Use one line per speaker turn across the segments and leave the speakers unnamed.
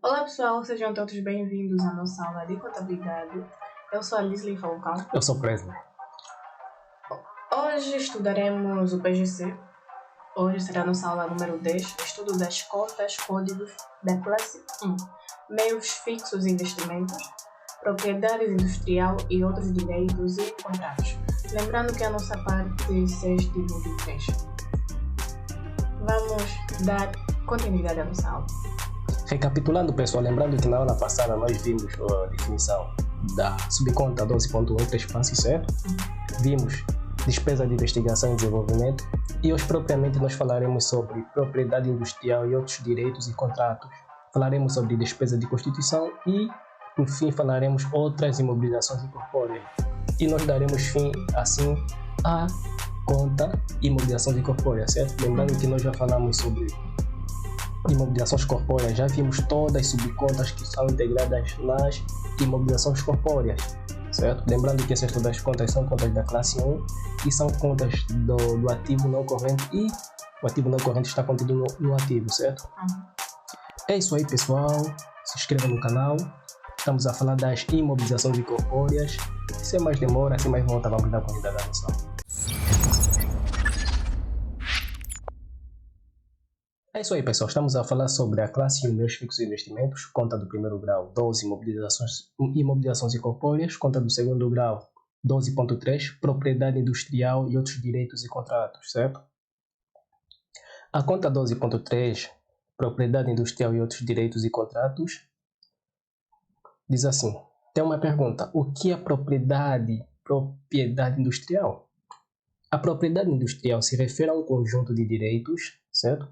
Olá pessoal, sejam todos bem-vindos à nossa aula de contabilidade. Eu sou a Lisley Falcão.
Eu sou Presley.
Hoje estudaremos o PGC. Hoje será a nossa aula número 10, estudo das contas, códigos da classe 1, meios fixos e investimentos, propriedade industrial e outros direitos e contratos. Lembrando que a nossa parte 6 divide 3. Vamos dar continuidade à nossa aula.
Recapitulando, pessoal, lembrando que na aula passada nós vimos a definição da subconta 12.1 transpasse, certo? Vimos despesa de investigação e desenvolvimento e hoje propriamente nós falaremos sobre propriedade industrial e outros direitos e contratos. Falaremos sobre despesa de constituição e, por fim, falaremos outras imobilizações incorpóreas. E nós daremos fim, assim, à conta imobilização incorpórea, certo? Lembrando que nós já falamos sobre imobilizações corpóreas, já vimos todas as subcontas que são integradas nas imobilizações corpóreas, certo? Lembrando que essas todas as contas são contas da classe 1 e são contas do ativo não corrente e o ativo não corrente está contido no ativo, certo? É isso aí, pessoal. Se inscreva no canal. Estamos a falar das imobilizações incorpóreas. Sem mais demora, sem mais volta, vamos dar continuidade à nossa aula. É isso aí, pessoal. Estamos a falar sobre a classe 1, meios fixos e investimentos, conta do primeiro grau, 12 imobilizações incorpóreas, conta do segundo grau, 12.3, propriedade industrial e outros direitos e contratos, certo? A conta 12.3, propriedade industrial e outros direitos e contratos, diz assim, tem uma pergunta, o que é propriedade industrial? A propriedade industrial se refere a um conjunto de direitos, certo?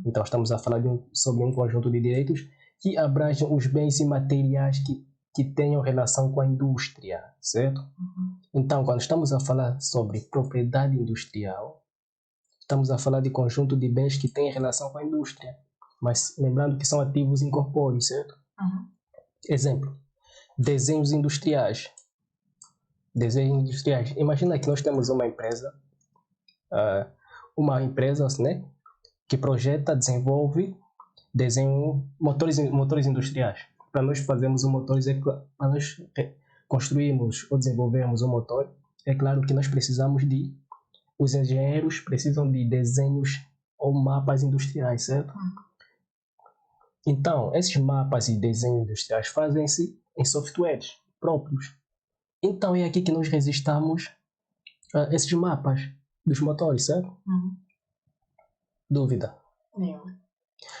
Então estamos a falar sobre um conjunto de direitos que abrangem os bens e materiais que tenham relação com a indústria, certo? Então, quando estamos a falar sobre propriedade industrial, estamos a falar de conjunto de bens que têm relação com a indústria, mas lembrando que são ativos incorpóreos, certo? Exemplo, desenhos industriais. Desenhos industriais. Imagina que nós temos uma empresa, né, que projeta, desenvolve, desenha motores industriais. Para nós fazermos para nós construirmos ou desenvolvermos um motor, é claro que nós precisamos os engenheiros precisam de desenhos ou mapas industriais, certo? Então, esses mapas e desenhos industriais fazem-se em softwares próprios. Então, é aqui que nós registramos esses mapas dos motores, certo? Dúvida?
Nenhuma.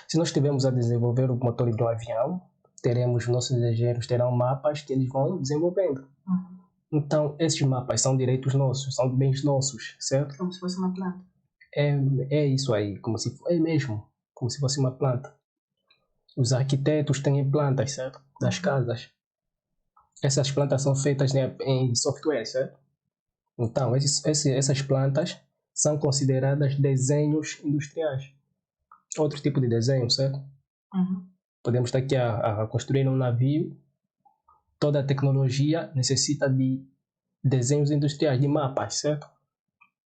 Se nós estivermos a desenvolver o motor de um avião, nossos engenheiros terão mapas que eles vão desenvolvendo. Então, esses mapas são direitos nossos, são bens nossos, certo?
Como se fosse uma planta.
É isso aí, é mesmo, como se fosse uma planta. Os arquitetos têm plantas, certo? Das casas. Essas plantas são feitas em software, certo? Então, essas plantas são consideradas desenhos industriais. Outro tipo de desenho, certo? Podemos estar aqui a construir um navio. Toda a tecnologia necessita de desenhos industriais, de mapas, certo?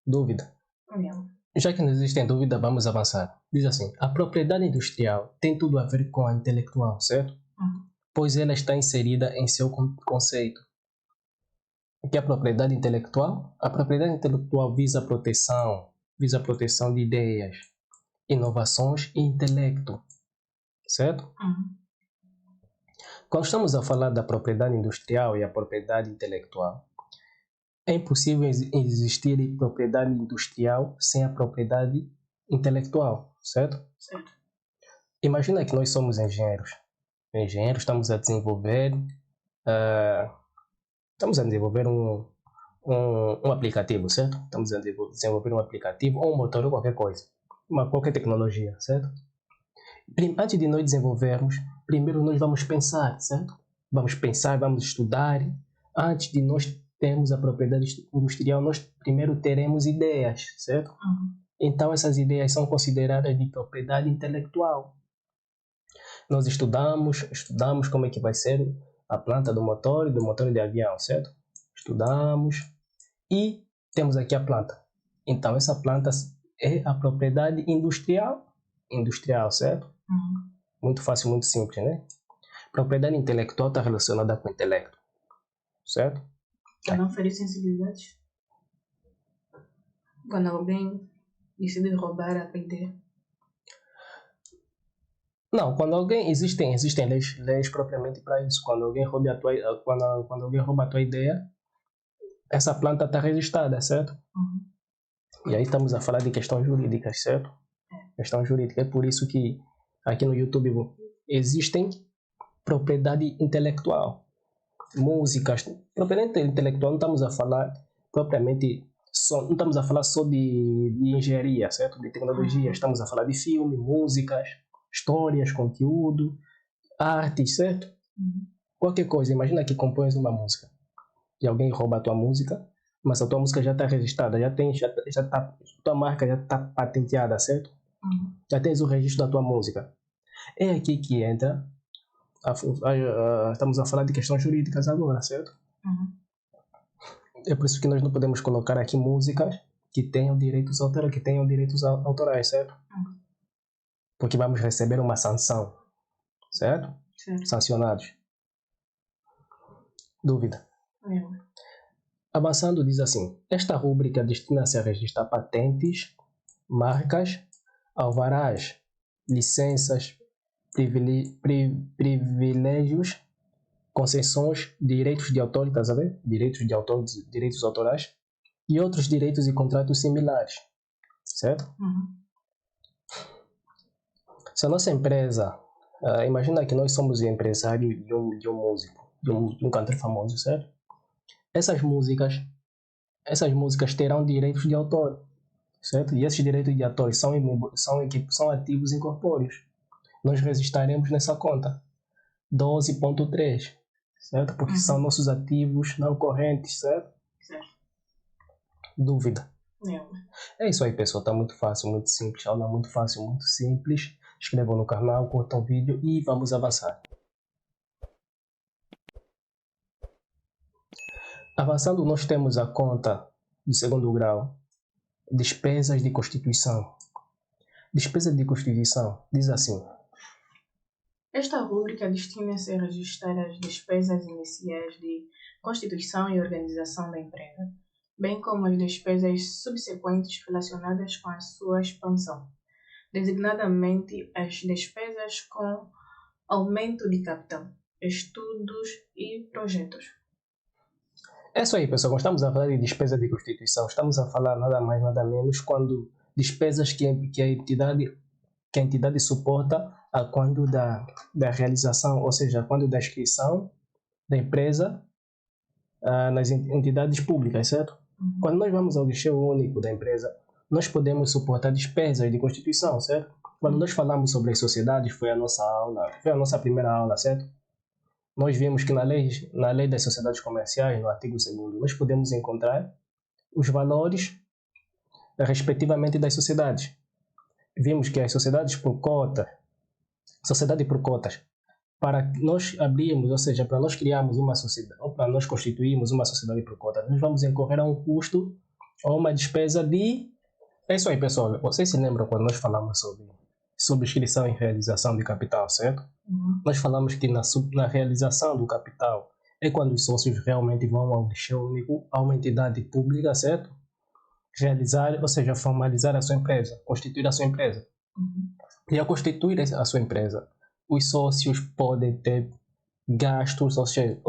Dúvida?
Não.
Já que não existe dúvida, vamos avançar. Diz assim, a propriedade industrial tem tudo a ver com a intelectual, certo? Pois ela está inserida em seu conceito. O que é a propriedade intelectual? A propriedade intelectual visa a proteção de ideias, inovações e intelecto, certo? Quando estamos a falar da propriedade industrial e a propriedade intelectual, é impossível existir propriedade industrial sem a propriedade intelectual, certo?
Certo.
Imagina que nós somos engenheiros. Estamos a desenvolver um aplicativo, certo? Estamos a desenvolver um aplicativo ou um motor ou qualquer coisa. Qualquer tecnologia, certo? Antes de nós desenvolvermos, primeiro nós vamos pensar, certo? Vamos pensar, vamos estudar. Antes de nós termos a propriedade industrial, nós primeiro teremos ideias, certo? Então essas ideias são consideradas de propriedade intelectual. Nós estudamos como é que vai ser a planta do motor e do motor de avião, certo? Estudamos e temos aqui a planta. Então essa planta é a propriedade industrial, certo? Muito fácil, muito simples, né? Propriedade intelectual está relacionada com intelecto, certo?
A não ferir sensibilidades. Quando alguém decide roubar a ideia.
Não, quando alguém existem leis propriamente para isso. Quando alguém rouba quando alguém rouba a tua ideia, essa planta está registrada, certo? E aí estamos a falar de questões jurídicas, certo? Questão jurídica. É por isso que aqui no YouTube existem propriedade intelectual. Músicas. Propriedade intelectual não estamos a falar propriamente não estamos a falar só de engenharia, certo? De tecnologia. Estamos a falar de filme, músicas, histórias, conteúdo, artes, certo? Qualquer coisa. Imagina que compões uma música e alguém rouba a tua música, mas a tua música já está registrada, tua marca já está patenteada, certo? Já tens o registro da tua música. É aqui que entra, estamos a falar de questões jurídicas agora, certo? É por isso que nós não podemos colocar aqui músicas que tenham direitos autorais, certo? Porque vamos receber uma sanção, certo? Sancionados. Dúvida? Avançando, diz assim: esta rúbrica destina-se a registrar patentes, marcas, alvarás, licenças, privilégios, concessões, direitos de autor, estás a ver? Direitos de autor, direitos autorais e outros direitos e contratos similares, certo? Se a nossa empresa, imagina que nós somos empresário de um músico, de um cantor famoso, certo? Essas músicas terão direitos de autor, certo? E esses direitos de autor são ativos incorpóreos. Nós registraremos nessa conta 12.3, certo? Porque são nossos ativos não correntes, certo? Dúvida?
Não.
É isso aí, pessoal. Tá muito fácil, muito simples. Aula muito fácil, muito simples. Inscrevam no canal, curtam o vídeo e vamos avançar. Avançando, nós temos a conta do segundo grau. Despesas de constituição. Despesa de constituição diz assim:
esta rúbrica destina-se a registrar as despesas iniciais de constituição e organização da empresa, bem como as despesas subsequentes relacionadas com a sua expansão, designadamente as despesas com aumento de capital, estudos e projetos.
É isso aí, pessoal. Quando estamos a falar de despesa de constituição, estamos a falar nada mais, nada menos quando despesas que a entidade suporta a quando da realização, ou seja, quando da inscrição da empresa nas entidades públicas, certo? Quando nós vamos ao guichê único da empresa, nós podemos suportar despesas de constituição, certo? Quando nós falamos sobre as sociedades, foi a nossa primeira aula, certo? Nós vimos que na lei das sociedades comerciais, no artigo 2º, nós podemos encontrar os valores respectivamente das sociedades. Vimos que as sociedades por cotas, para nós abrirmos, ou seja, para nós criarmos uma sociedade, ou para nós constituirmos uma sociedade por cotas, nós vamos incorrer a um custo ou uma despesa de... É isso aí, pessoal. Vocês se lembram quando nós falamos sobre subscrição e realização de capital, certo? Nós falamos que na realização do capital é quando os sócios realmente vão ao guichê único, a uma entidade pública, certo? Realizar, ou seja, formalizar a sua empresa, constituir a sua empresa. E ao constituir a sua empresa, os sócios podem ter gastos, ou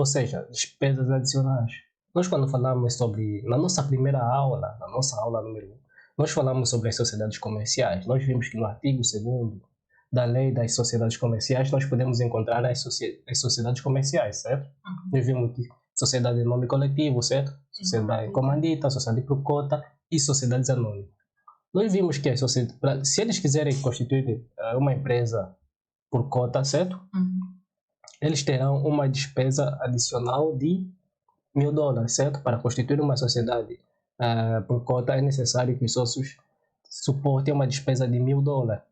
seja, despesas adicionais. Nós quando falamos sobre, na nossa aula número 1, nós falamos sobre as sociedades comerciais. Nós vimos que no artigo 2º da lei das sociedades comerciais, nós podemos encontrar as sociedades comerciais, certo? Nós vimos que sociedade de nome coletivo, certo? Sociedade comandita, sociedade por cota e sociedades anônimas. Nós vimos que se eles quiserem constituir uma empresa por cota, certo? Eles terão uma despesa adicional de $1.000, certo? Para constituir uma sociedade por cota é necessário que os sócios suportem uma despesa de $1.000,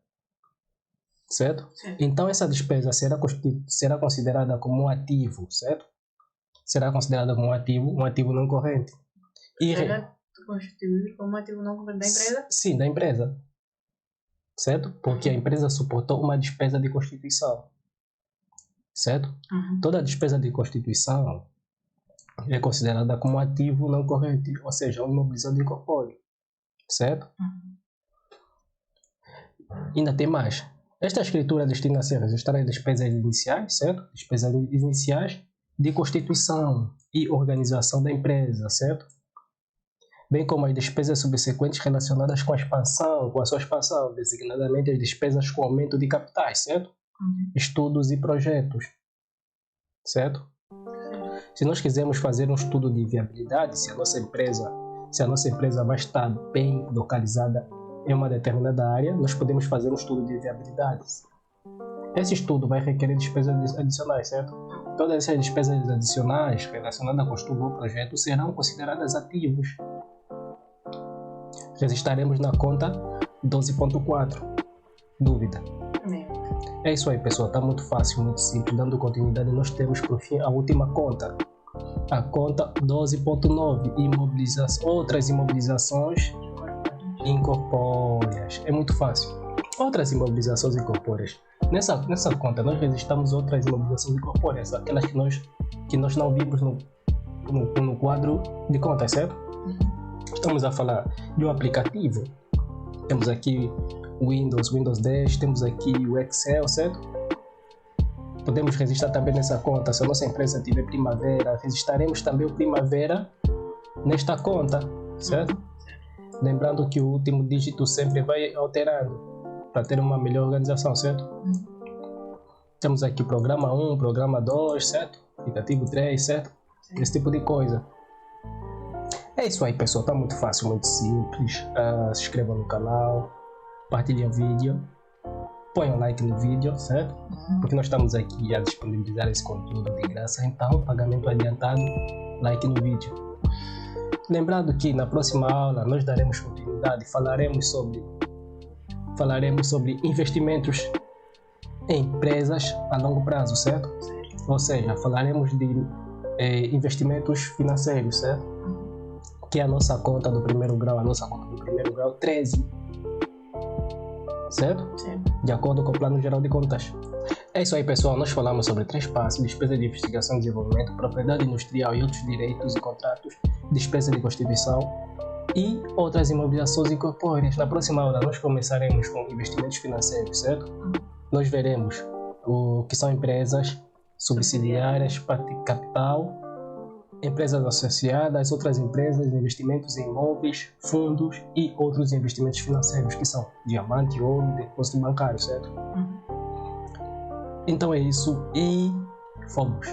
certo? Então essa despesa será considerada como um ativo, certo? Será considerada como um ativo não corrente.
Será constituído como ativo não corrente da empresa?
Sim, da empresa, certo? Porque a empresa suportou uma despesa de constituição, certo?
Uhum.
Toda despesa de constituição é considerada como ativo não corrente, ou seja, um imobilizado incorpóreo, certo?
Uhum.
Ainda tem mais. Esta escritura destina-se a registrar as despesas iniciais, certo? Despesas iniciais de constituição e organização da empresa, certo? Bem como as despesas subsequentes relacionadas com a expansão, com a sua expansão, designadamente as despesas com aumento de capitais, certo?
Uhum.
Estudos e projetos, certo? Se nós quisermos fazer um estudo de viabilidade, se a nossa empresa vai estar bem localizada em uma determinada área, nós podemos fazer um estudo de viabilidade. Esse estudo vai requerer despesas adicionais, certo? Todas essas despesas adicionais relacionadas com o estudo ou projeto serão consideradas ativos. Registraremos na conta 12.4. Dúvida? É isso aí, pessoal. Está muito fácil, muito simples. Dando continuidade, nós temos por fim a última conta. A conta 12.9. Outras imobilizações incorpóreas. É muito fácil. Outras imobilizações incorpóreas. Nessa conta, nós registramos outras imobilizações incorpóreas, aquelas que nós não vimos no quadro de contas, certo? Estamos a falar de um aplicativo. Temos aqui Windows 10, temos aqui o Excel, certo? Podemos registrar também nessa conta. Se a nossa empresa tiver Primavera, registraremos também o Primavera nesta conta, certo? Lembrando que o último dígito sempre vai alterando para ter uma melhor organização, certo? Temos aqui o programa 1, programa 2, certo? Aplicativo 3, certo? Esse tipo de coisa. É isso aí, pessoal. Tá muito fácil, muito simples. Se inscrevam no canal, partilhem o vídeo, ponham like no vídeo, certo? Porque nós estamos aqui a disponibilizar esse conteúdo de graça, então pagamento adiantado, like no vídeo. Lembrando que na próxima aula nós daremos continuidade, falaremos sobre investimentos em empresas a longo prazo, certo? Ou seja, falaremos de investimentos financeiros, certo? Que é a nossa conta do primeiro grau, 13, certo?
Sim.
De acordo com o Plano Geral de Contas. É isso aí, pessoal. Nós falamos sobre 3 passos: despesa de investigação e desenvolvimento, propriedade industrial e outros direitos e contratos, despesa de constituição e outras imobilizações incorpóreas. Na próxima aula nós começaremos com investimentos financeiros, certo? Nós veremos o que são empresas subsidiárias, parte de capital, empresas associadas, outras empresas, investimentos em imóveis, fundos e outros investimentos financeiros que são diamante, ouro, depósito bancário, certo? Então é isso e fomos!